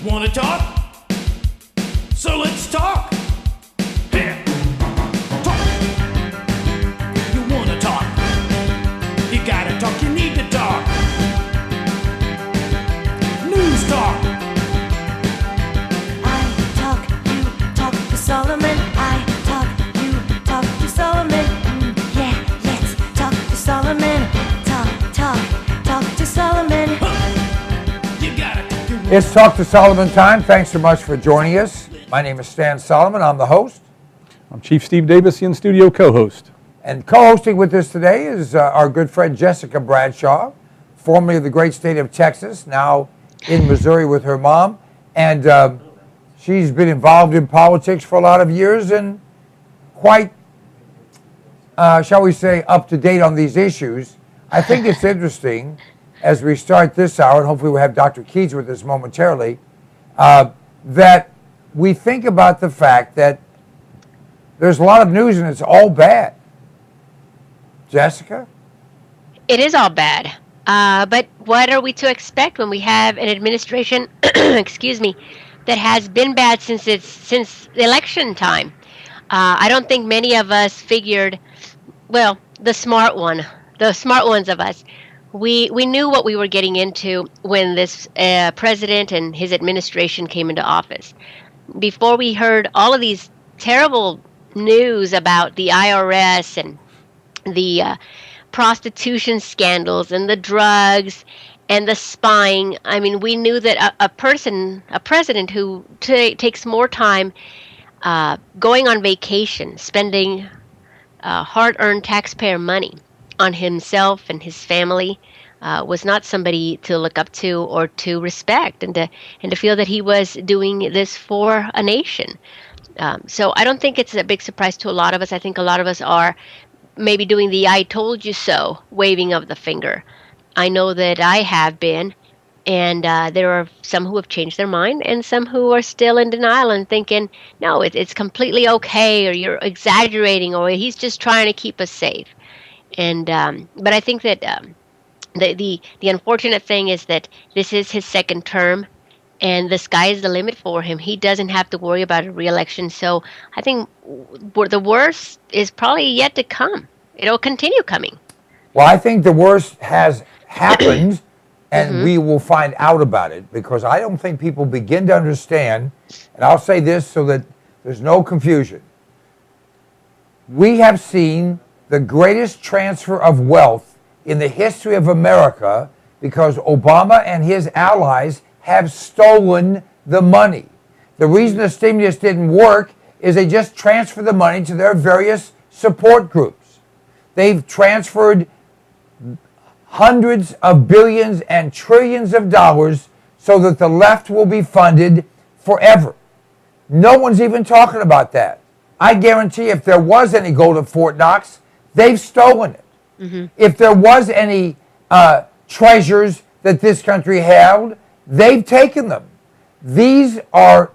Wanna talk? So let's talk. Here. Talk. You wanna talk? You gotta talk, you need to talk. News talk. I talk, you talk to Solomon. I talk, you talk to Solomon. Yeah, let's talk to Solomon. Talk to Solomon. You gotta talk. It's Talk to Solomon time. Thanks so much for joining us. My name is Stan Solomon. I'm the host. I'm Chief Steve Davis, the in-studio co-host. And co-hosting with us today is our good friend Jessica Bradshaw, formerly of the great state of Texas, now in Missouri with her mom. And she's been involved in politics for a lot of years and quite, shall we say, up to date on these issues. I think it's interesting as we start this hour, and hopefully we'll have Dr. Keats with us momentarily, that we think about the fact that there's a lot of news and it's all bad. Jessica? It is all bad. But what are we to expect when we have an administration, excuse me, that has been bad since election time? I don't think many of us figured, well, the smart ones of us, we knew what we were getting into when this president and his administration came into office. Before we heard all of these terrible news about the IRS and the prostitution scandals and the drugs and the spying, I mean, we knew that a president who takes more time going on vacation, spending hard-earned taxpayer money on himself and his family was not somebody to look up to or to respect, and to feel that he was doing this for a nation. So I don't think it's a big surprise to a lot of us. I think a lot of us are maybe doing the "I told you so" waving of the finger. I know that I have been, and there are some who have changed their mind and some who are still in denial and thinking, no, it's completely okay, or you're exaggerating, or he's just trying to keep us safe. And but I think that the unfortunate thing is that this is his second term, and the sky is the limit for him. He doesn't have to worry about a re-election. So I think the worst is probably yet to come. It'll continue coming. Well, I think the worst has happened, and we will find out about it, because I don't think people begin to understand, and I'll say this so that there's no confusion. We have seen the greatest transfer of wealth in the history of America because Obama and his allies have stolen the money. The reason the stimulus didn't work is they just transferred the money to their various support groups. They've transferred hundreds of billions and trillions of dollars so that the left will be funded forever. No one's even talking about that. I guarantee if there was any gold at Fort Knox, they've stolen it. If there was any treasures that this country held, they've taken them. These are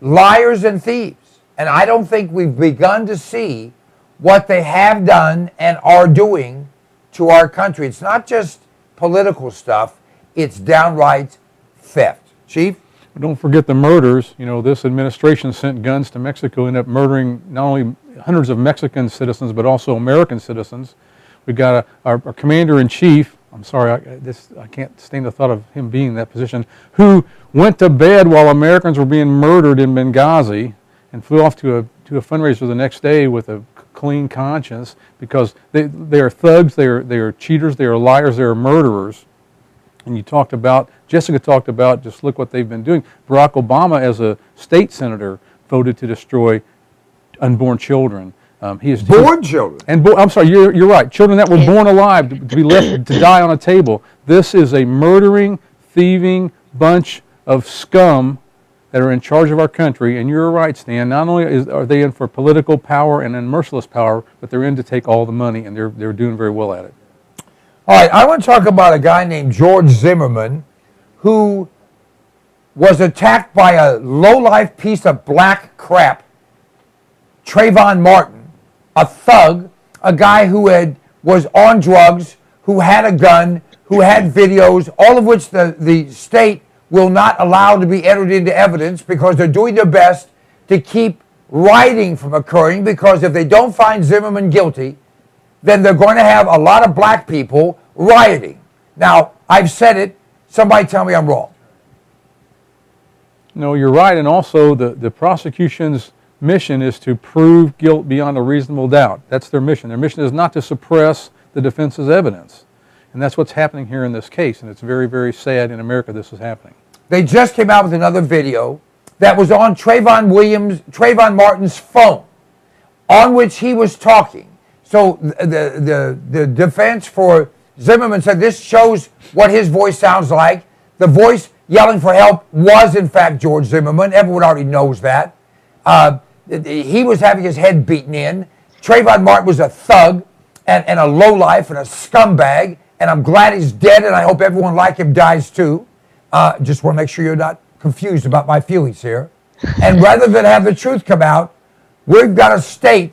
liars and thieves. And I don't think we've begun to see what they have done and are doing to our country. It's not just political stuff. It's downright theft. Chief? Don't forget the murders. You know, this administration sent guns to Mexico, ended up murdering not only hundreds of Mexican citizens, but also American citizens. We got our commander-in-chief, I'm sorry, I can't stand the thought of him being in that position, who went to bed while Americans were being murdered in Benghazi and flew off to a fundraiser the next day with a clean conscience, because they are thugs, they are cheaters, they are liars, they are murderers. And Jessica talked about, just look what they've been doing. Barack Obama, as a state senator, voted to destroy unborn children. Born children? I'm sorry, you're right. Children that were born alive to be left to die on a table. This is a murdering, thieving bunch of scum that are in charge of our country. And you're right, Stan. Not only are they in for political power and merciless power, but they're in to take all the money, and they're doing very well at it. All right, I want to talk about a guy named George Zimmerman who was attacked by a low-life piece of black crap, Trayvon Martin, a thug, a guy who was on drugs, who had a gun, who had videos, all of which the state will not allow to be entered into evidence because they're doing their best to keep rioting from occurring, because if they don't find Zimmerman guilty, then they're going to have a lot of black people rioting. Now, I've said it. Somebody tell me I'm wrong. No, you're right, and also the prosecution's mission is to prove guilt beyond a reasonable doubt. That's their mission. Their mission is not to suppress the defense's evidence. And that's what's happening here in this case, and it's very, very sad in America this is happening. They just came out with another video that was on Trayvon Martin's phone, on which he was talking. So the defense for Zimmerman said this shows what his voice sounds like. The voice yelling for help was, in fact, George Zimmerman. Everyone already knows that. He was having his head beaten in. Trayvon Martin was a thug and a lowlife and a scumbag, and I'm glad he's dead, and I hope everyone like him dies too. Just want to make sure you're not confused about my feelings here. And rather than have the truth come out, we've got a state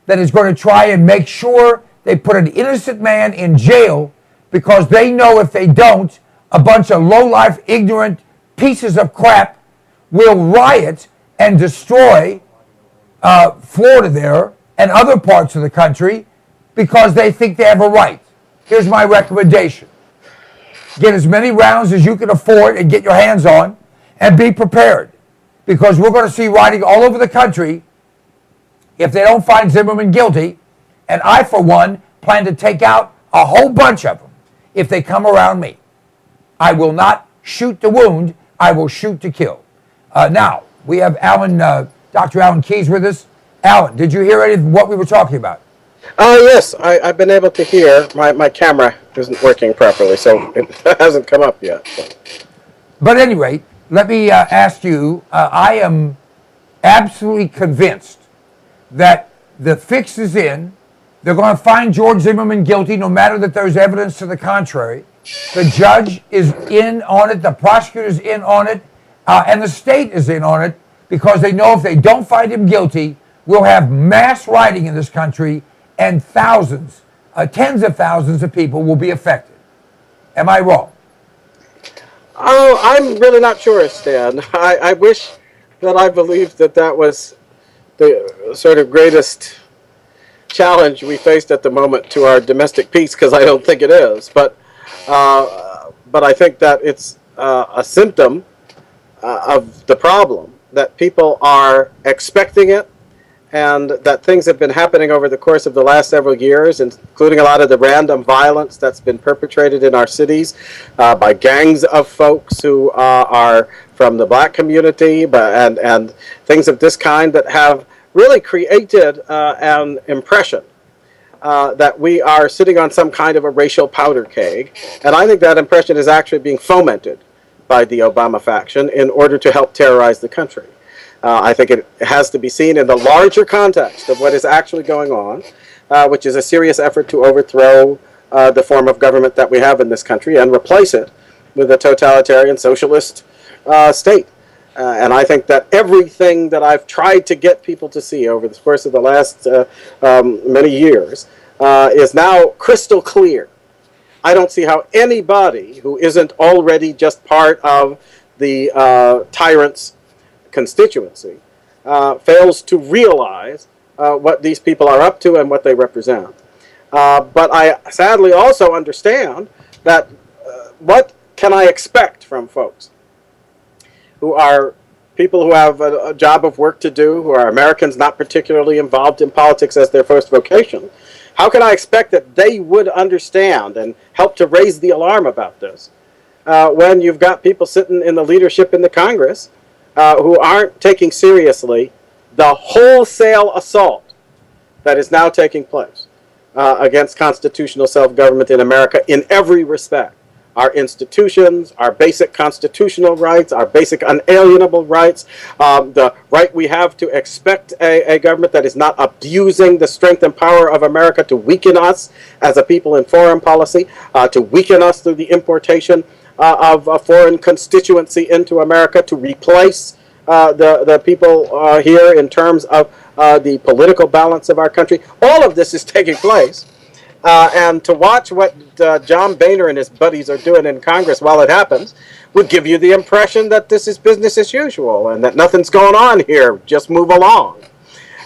that is going to try and make sure they put an innocent man in jail, because they know if they don't, a bunch of low-life, ignorant pieces of crap will riot and destroy Florida there and other parts of the country because they think they have a right. Here's my recommendation. Get as many rounds as you can afford and get your hands on, and be prepared, because we're going to see rioting all over the country if they don't find Zimmerman guilty, and I, for one, plan to take out a whole bunch of them if they come around me. I will not shoot to wound, I will shoot to kill. Now, we have Dr. Alan Keyes with us. Alan, did you hear any of what we were talking about? Yes, I've been able to hear. My camera isn't working properly, so it hasn't come up yet. But at any rate, let me ask you, I am absolutely convinced that the fix is in. They're going to find George Zimmerman guilty no matter that there's evidence to the contrary. The judge is in on it, the prosecutor is in on it, and the state is in on it, because they know if they don't find him guilty, we'll have mass rioting in this country, and thousands, tens of thousands of people will be affected. Am I wrong? Oh, I'm really not sure, Stan. I wish that I believed that that was the sort of greatest challenge we faced at the moment to our domestic peace, because I don't think it is. But I think that it's a symptom of the problem, that people are expecting it, and that things have been happening over the course of the last several years, including a lot of the random violence that's been perpetrated in our cities by gangs of folks who are from the black community, and things of this kind that have really created an impression that we are sitting on some kind of a racial powder keg. And I think that impression is actually being fomented by the Obama faction in order to help terrorize the country. I think it has to be seen in the larger context of what is actually going on, which is a serious effort to overthrow the form of government that we have in this country and replace it with a totalitarian socialist state. And I think that everything that I've tried to get people to see over the course of the last many years is now crystal clear. I don't see how anybody who isn't already just part of the tyrant's constituency fails to realize what these people are up to and what they represent. But I sadly also understand that what can I expect from folks who are people who have a job of work to do, who are Americans not particularly involved in politics as their first vocation? How can I expect that they would understand and help to raise the alarm about this when you've got people sitting in the leadership in the Congress who aren't taking seriously the wholesale assault that is now taking place against constitutional self-government in America in every respect? Our institutions, our basic constitutional rights, our basic unalienable rights, the right we have to expect a government that is not abusing the strength and power of America to weaken us as a people in foreign policy, to weaken us through the importation of a foreign constituency into America, to replace the people here in terms of the political balance of our country. All of this is taking place. And to watch what John Boehner and his buddies are doing in Congress while it happens would give you the impression that this is business as usual and that nothing's going on here. Just move along.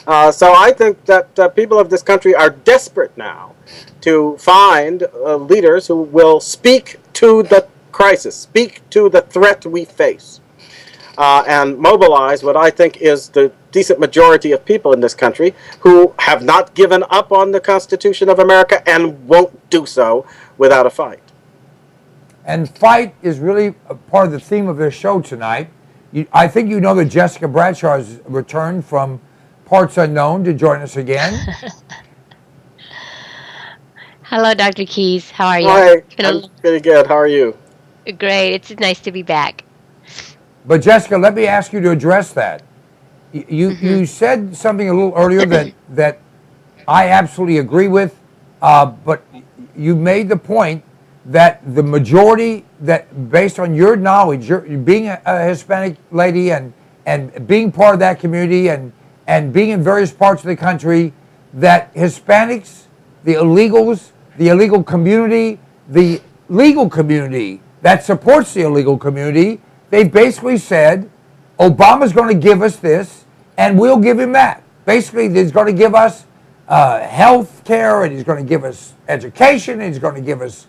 So I think that people of this country are desperate now to find leaders who will speak to the crisis, speak to the threat we face, and mobilize what I think is the decent majority of people in this country who have not given up on the Constitution of America and won't do so without a fight. And fight is really a part of the theme of this show tonight. I think you know that Jessica Bradshaw has returned from parts unknown to join us again. Hello, Dr. Keys. How are you? Hi, I'm pretty good. How are you? Great. It's nice to be back. But Jessica, let me ask you to address that. You said something a little earlier that I absolutely agree with, but you made the point that the majority, that based on your knowledge, you're being a Hispanic lady and being part of that community and being in various parts of the country, that Hispanics, the illegals, the illegal community, the legal community that supports the illegal community, they basically said, Obama's going to give us this, and we'll give him that. Basically, he's going to give us health care, and he's going to give us education, and he's going to give us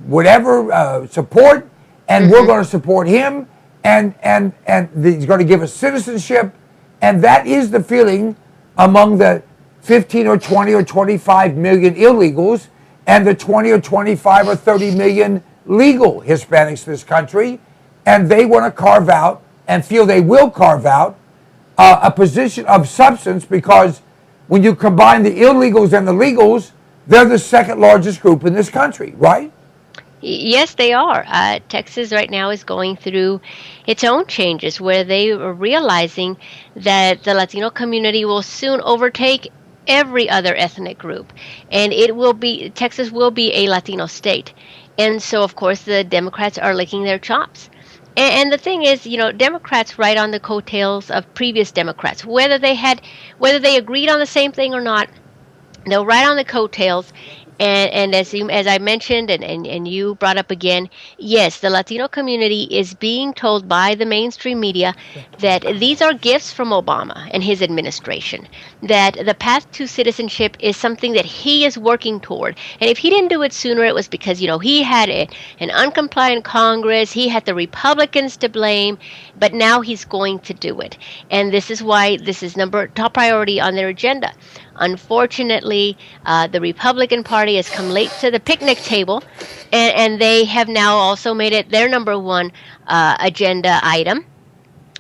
whatever support, and we're going to support him, and he's going to give us citizenship, and that is the feeling among the 15 or 20 or 25 million illegals and the 20 or 25 or 30 million legal Hispanics in this country, and they want to carve out and feel they will carve out a position of substance, because when you combine the illegals and the legals, they're the second largest group in this country, right? Yes, they are. Texas right now is going through its own changes where they are realizing that the Latino community will soon overtake every other ethnic group, and Texas will be a Latino state. And so, of course, the Democrats are licking their chops. And the thing is, Democrats ride on the coattails of previous Democrats, whether they agreed on the same thing or not. They'll ride on the coattails. And as I mentioned, and you brought up again, yes, the Latino community is being told by the mainstream media that these are gifts from Obama and his administration, that the path to citizenship is something that he is working toward. And if he didn't do it sooner, it was because, he had an uncompliant Congress, he had the Republicans to blame, but now he's going to do it. And this is why this is top priority on their agenda. Unfortunately, the Republican Party has come late to the picnic table, and they have now also made it their number one agenda item.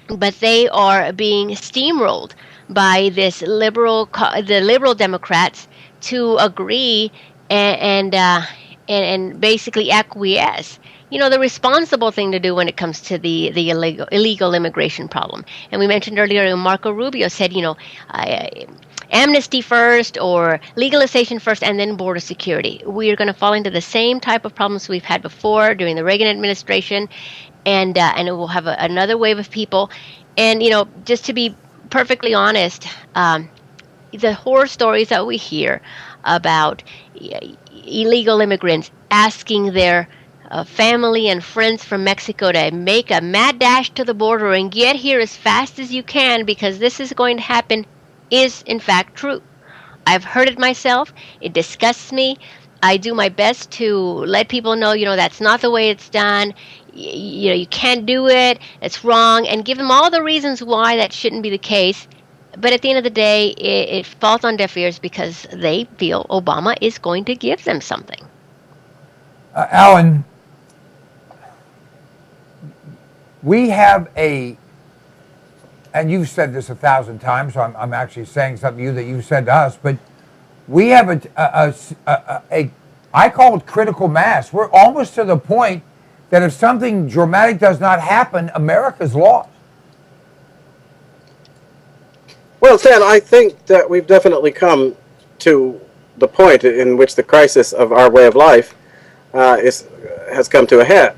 But they are being steamrolled by the liberal Democrats to agree and basically acquiesce. The responsible thing to do when it comes to the illegal immigration problem. And we mentioned earlier, Marco Rubio said, amnesty first or legalization first and then border security. We are going to fall into the same type of problems we've had before during the Reagan administration, and it will have another wave of people. And, just to be perfectly honest, the horror stories that we hear about illegal immigrants asking their family and friends from Mexico to make a mad dash to the border and get here as fast as you can because this is going to happen is in fact true. I've heard it myself. It disgusts me. I do my best to let people know, that's not the way it's done. You can't do it. It's wrong, and give them all the reasons why that shouldn't be the case. But at the end of the day, it falls on deaf ears because they feel Obama is going to give them something. Alan, we have and you've said this 1,000 times, so I'm actually saying something to you that you've said to us, but we have I call it critical mass. We're almost to the point that if something dramatic does not happen, America's lost. Well, Ted, I think that we've definitely come to the point in which the crisis of our way of life has come to a head.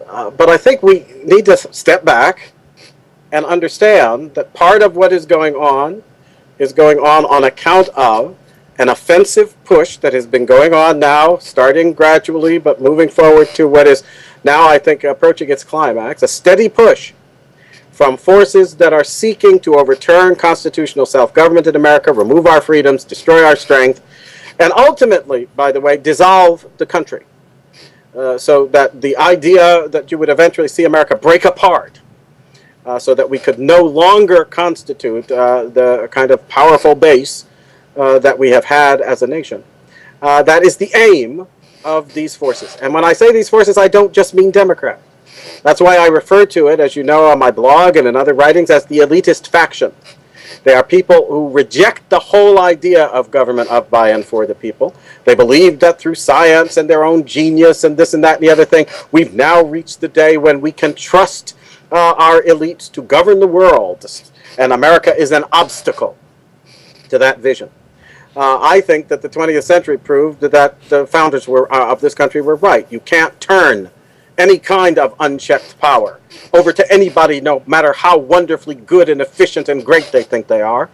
But I think we need to step back and understand that part of what is going on account of an offensive push that has been going on now, starting gradually but moving forward to what is now, I think, approaching its climax, a steady push from forces that are seeking to overturn constitutional self-government in America, remove our freedoms, destroy our strength, and ultimately, by the way, dissolve the country. So that the idea that you would eventually see America break apart, so that we could no longer constitute the kind of powerful base that we have had as a nation. That is the aim of these forces. And when I say these forces, I don't just mean Democrats. That's why I refer to it, as you know, on my blog and in other writings, as the elitist faction. They are people who reject the whole idea of government of, by, and for the people. They believe that through science and their own genius and this and that and the other thing, we've now reached the day when we can trust our elites to govern the world. And America is an obstacle to that vision. I think that the 20th century proved that the founders of this country were right. You can't turn any kind of unchecked power over to anybody, no matter how wonderfully good and efficient and great they think they are,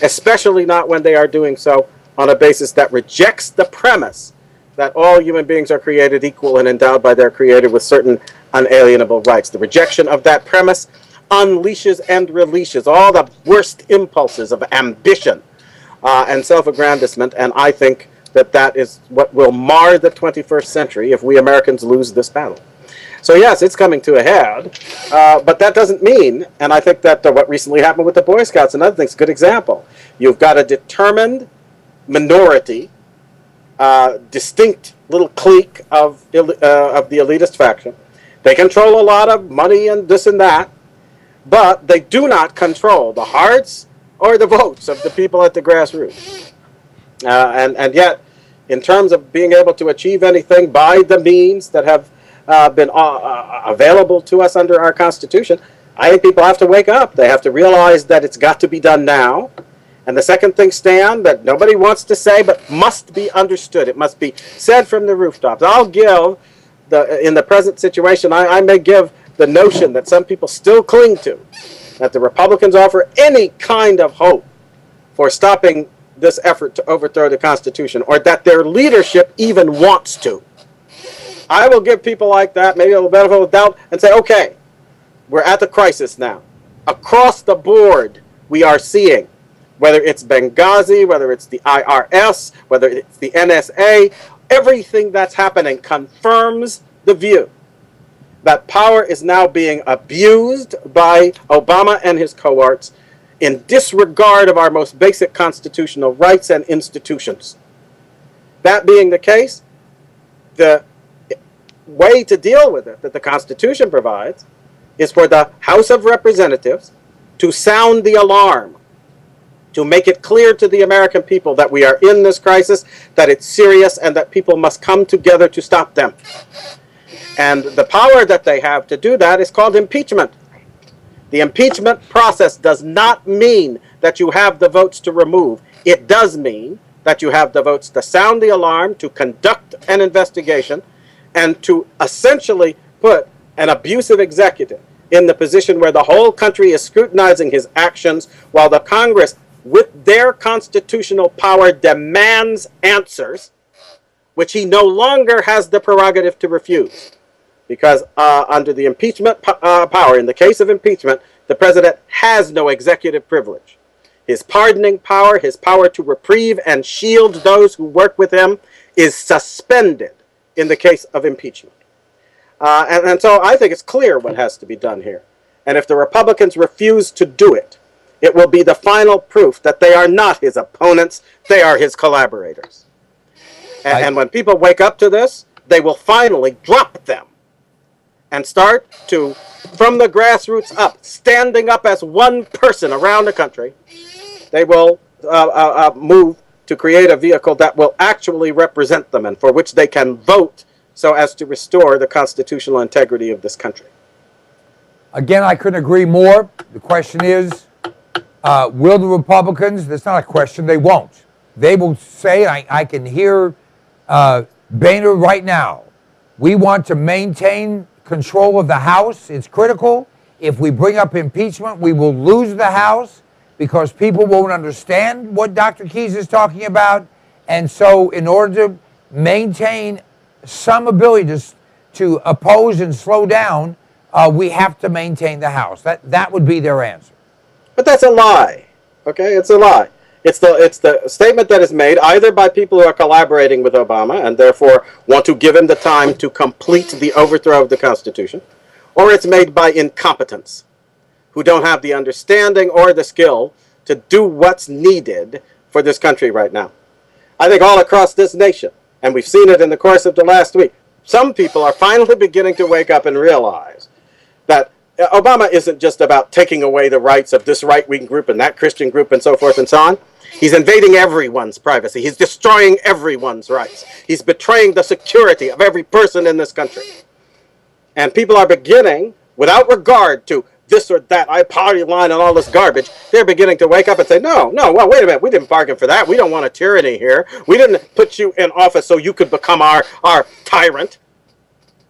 especially not when they are doing so on a basis that rejects the premise that all human beings are created equal and endowed by their Creator with certain unalienable rights. The rejection of that premise unleashes and releases all the worst impulses of ambition and self-aggrandizement, and I think that that is what will mar the 21st century if we Americans lose this battle. So yes, it's coming to a head, but that doesn't mean, and I think that what recently happened with the Boy Scouts and other things is a good example. You've got a determined minority, distinct little clique of the elitist faction. They control a lot of money and this and that, but they do not control the hearts or the votes of the people at the grassroots. And yet, in terms of being able to achieve anything by the means that have been available to us under our Constitution, I think people have to wake up. They have to realize that it's got to be done now. And the second thing, Stan, that nobody wants to say but must be understood. It must be said from the rooftops. I'll give, in the present situation, I may give the notion that some people still cling to, that the Republicans offer any kind of hope for stopping this effort to overthrow the Constitution, or that their leadership even wants to. I will give people like that maybe a little benefit of doubt and say, okay, we're at the crisis now. Across the board, we are seeing, whether it's Benghazi, whether it's the IRS, whether it's the NSA, everything that's happening confirms the view that power is now being abused by Obama and his cohorts in disregard of our most basic constitutional rights and institutions. That being the case, the way to deal with it that the Constitution provides is for the House of Representatives to sound the alarm, to make it clear to the American people that we are in this crisis, that it's serious, and that people must come together to stop them. And the power that they have to do that is called impeachment. The impeachment process does not mean that you have the votes to remove. It does mean that you have the votes to sound the alarm, to conduct an investigation, and to essentially put an abusive executive in the position where the whole country is scrutinizing his actions while the Congress, with their constitutional power, demands answers, which he no longer has the prerogative to refuse. Because under the impeachment power, in the case of impeachment, the president has no executive privilege. His pardoning power, his power to reprieve and shield those who work with him, is suspended in the case of impeachment. And so I think it's clear what has to be done here. And if the Republicans refuse to do it, it will be the final proof that they are not his opponents, they are his collaborators. And when people wake up to this, they will finally drop them and start to, from the grassroots up, standing up as one person around the country, they will move to create a vehicle that will actually represent them and for which they can vote so as to restore the constitutional integrity of this country. Again, I couldn't agree more. The question is, will the Republicans, that's not a question, they won't. They will say, I can hear Boehner right now, we want to maintain control of the House. It's critical. If we bring up impeachment, we will lose the House because people won't understand what Dr. Keyes is talking about. And so in order to maintain some ability to oppose and slow down, we have to maintain the House. That would be their answer. But that's a lie. Okay, it's a lie. It's the statement that is made either by people who are collaborating with Obama and therefore want to give him the time to complete the overthrow of the Constitution, or it's made by incompetents who don't have the understanding or the skill to do what's needed for this country right now. I think all across this nation, and we've seen it in the course of the last week, some people are finally beginning to wake up and realize that Obama isn't just about taking away the rights of this right-wing group and that Christian group and so forth and so on. He's invading everyone's privacy. He's destroying everyone's rights. He's betraying the security of every person in this country. And people are beginning, without regard to this or that, party line and all this garbage, they're beginning to wake up and say, no, well, wait a minute, we didn't bargain for that. We don't want a tyranny here. We didn't put you in office so you could become our tyrant.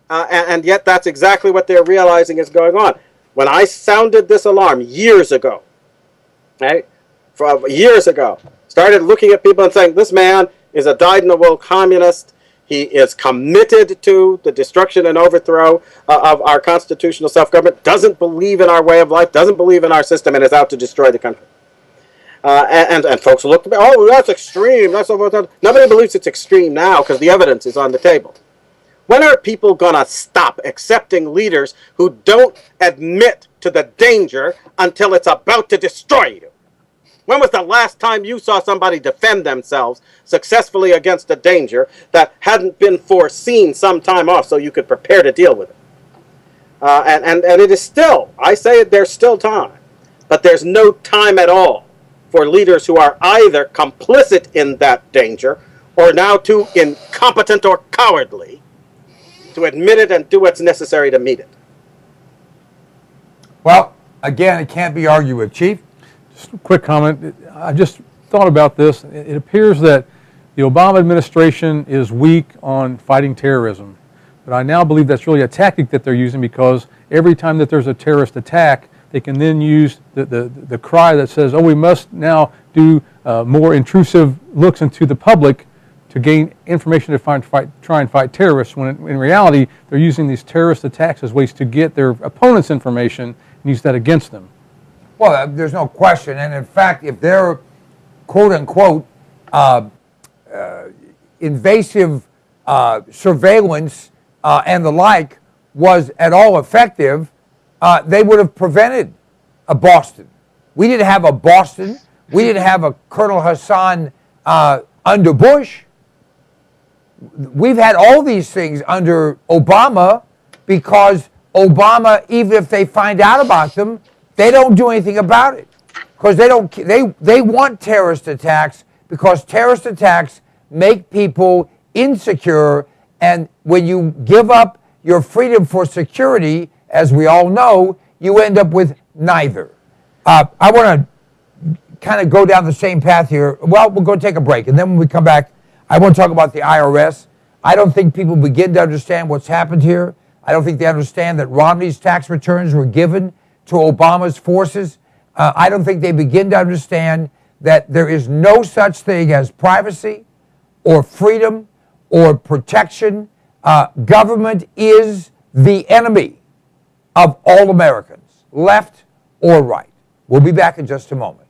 And yet that's exactly what they're realizing is going on. When I sounded this alarm years ago, right, years ago, started looking at people and saying, this man is a dyed-in-the-wool communist. He is committed to the destruction and overthrow of our constitutional self-government, doesn't believe in our way of life, doesn't believe in our system, and is out to destroy the country. And folks looked at me, oh, that's extreme. That's nobody believes it's extreme now because the evidence is on the table. When are people going to stop accepting leaders who don't admit to the danger until it's about to destroy you? When was the last time you saw somebody defend themselves successfully against a danger that hadn't been foreseen some time off so you could prepare to deal with it? And it is still, I say it, there's still time. But there's no time at all for leaders who are either complicit in that danger or now too incompetent or cowardly to admit it and do what's necessary to meet it. Well, again, it can't be argued with. Chief? Just a quick comment. I just thought about this. It appears that the Obama administration is weak on fighting terrorism. But I now believe that's really a tactic that they're using because every time that there's a terrorist attack, they can then use the cry that says, oh, we must now do more intrusive looks into the public to gain information to try and fight terrorists, when in reality, they're using these terrorist attacks as ways to get their opponent's information and use that against them. Well, there's no question. And in fact, if their quote-unquote invasive surveillance and the like was at all effective, they would have prevented a Boston. We didn't have a Boston. We didn't have a Colonel Hassan under Bush. We've had all these things under Obama because Obama, even if they find out about them, they don't do anything about it because they want terrorist attacks because terrorist attacks make people insecure, and when you give up your freedom for security, as we all know, you end up with neither. I want to kind of go down the same path here. Well, we'll go take a break, and then when we come back, I want to talk about the IRS. I don't think people begin to understand what's happened here. I don't think they understand that Romney's tax returns were given to Obama's forces. I don't think they begin to understand that there is no such thing as privacy or freedom or protection. Government is the enemy of all Americans, left or right. We'll be back in just a moment.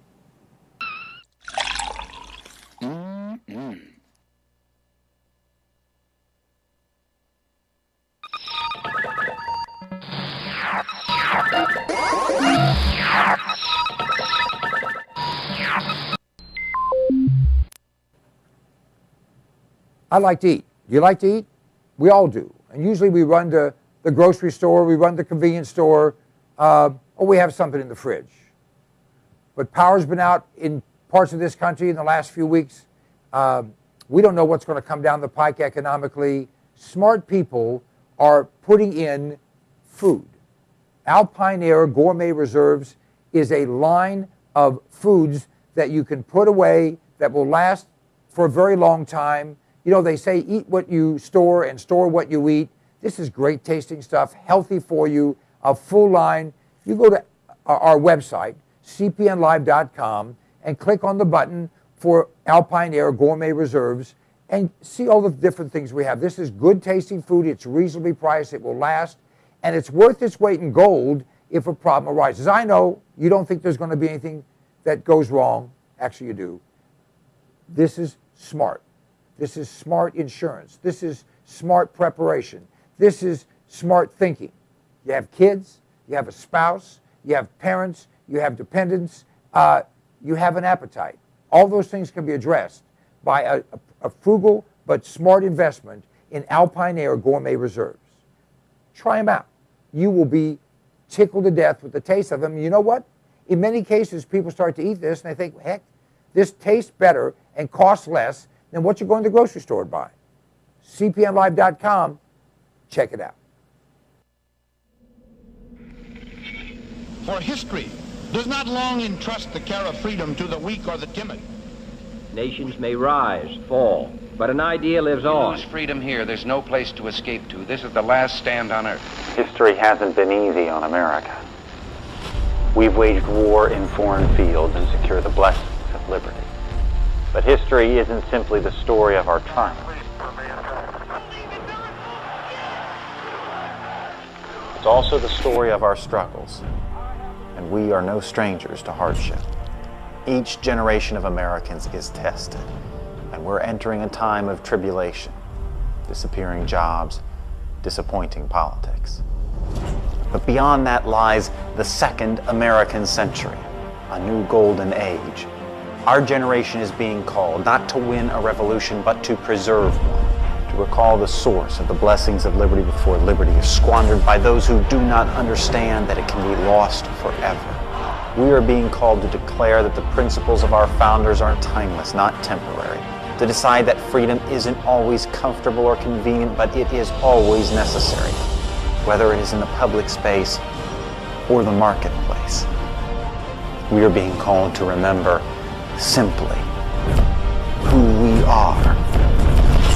I like to eat. Do you like to eat? We all do. And usually we run to the grocery store, we run to the convenience store, or we have something in the fridge. But power's been out in parts of this country in the last few weeks. We don't know what's going to come down the pike economically. Smart people are putting in food. Alpine Air Gourmet Reserves is a line of foods that you can put away that will last for a very long time. You know, they say eat what you store and store what you eat. This is great tasting stuff, healthy for you, a full line. You go to our website, cpnlive.com, and click on the button for Alpine Air Gourmet Reserves and see all the different things we have. This is good tasting food. It's reasonably priced. It will last. And it's worth its weight in gold if a problem arises. I know you don't think there's going to be anything that goes wrong. Actually, you do. This is smart. This is smart insurance. This is smart preparation. This is smart thinking. You have kids, you have a spouse, you have parents, you have dependents, you have an appetite. All those things can be addressed by a frugal but smart investment in Alpine Air Gourmet Reserves. Try them out. You will be tickled to death with the taste of them. You know what? In many cases, people start to eat this and they think, heck, this tastes better and costs less than what you're going to the grocery store to buy. CPNLive.com. Check it out. For history does not long entrust the care of freedom to the weak or the timid. Nations may rise, fall, but an idea lives on. Lose freedom here, there's no place to escape to. This is the last stand on earth. History hasn't been easy on America. We've waged war in foreign fields and secured the blessings of liberty. But history isn't simply the story of our triumph. It's also the story of our struggles. And we are no strangers to hardship. Each generation of Americans is tested, and we're entering a time of tribulation, disappearing jobs, disappointing politics. But beyond that lies the second American century, a new golden age. Our generation is being called not to win a revolution, but to preserve one, to recall the source of the blessings of liberty before liberty is squandered by those who do not understand that it can be lost forever. We are being called to declare that the principles of our founders are timeless, not temporary, to decide that freedom isn't always comfortable or convenient, but it is always necessary, whether it is in the public space or the marketplace. We are being called to remember simply who we are.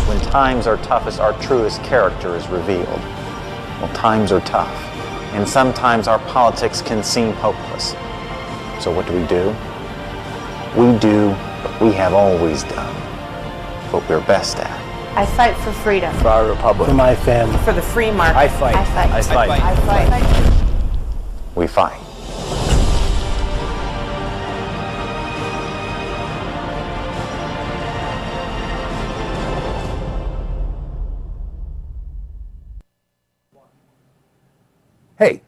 When times are toughest, our truest character is revealed. Well, times are tough, and sometimes our politics can seem hopeless. So what do? We do what we have always done, what we're best at. I fight for freedom. For our republic. For my family. For the free market. I fight. I fight. I fight. I fight. I fight. We fight. Hey,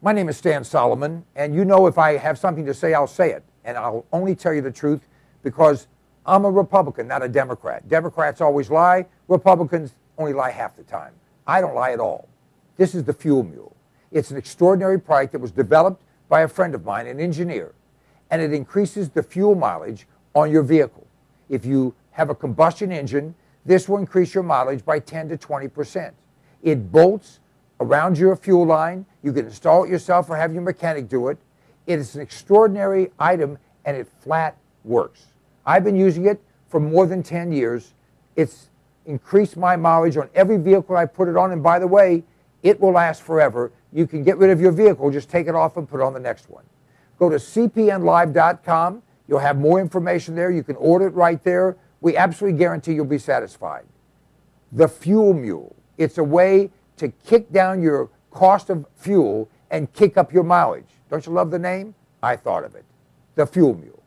my name is Stan Solomon, and you know if I have something to say, I'll say it. And I'll only tell you the truth because I'm a Republican, not a Democrat. Democrats always lie. Republicans only lie half the time. I don't lie at all. This is the Fuel Mule. It's an extraordinary product that was developed by a friend of mine, an engineer, and it increases the fuel mileage on your vehicle. If you have a combustion engine, this will increase your mileage by 10 to 20%. It bolts around your fuel line. You can install it yourself or have your mechanic do it. It is an extraordinary item and it flat works. I've been using it for more than 10 years. It's increased my mileage on every vehicle I put it on, and by the way, it will last forever. You can get rid of your vehicle, just take it off and put on the next one. Go to cpnlive.com. You'll have more information there. You can order it right there. We absolutely guarantee you'll be satisfied. The Fuel Mule. It's a way to kick down your cost of fuel and kick up your mileage. Don't you love the name? I thought of it. The Fuel Mule.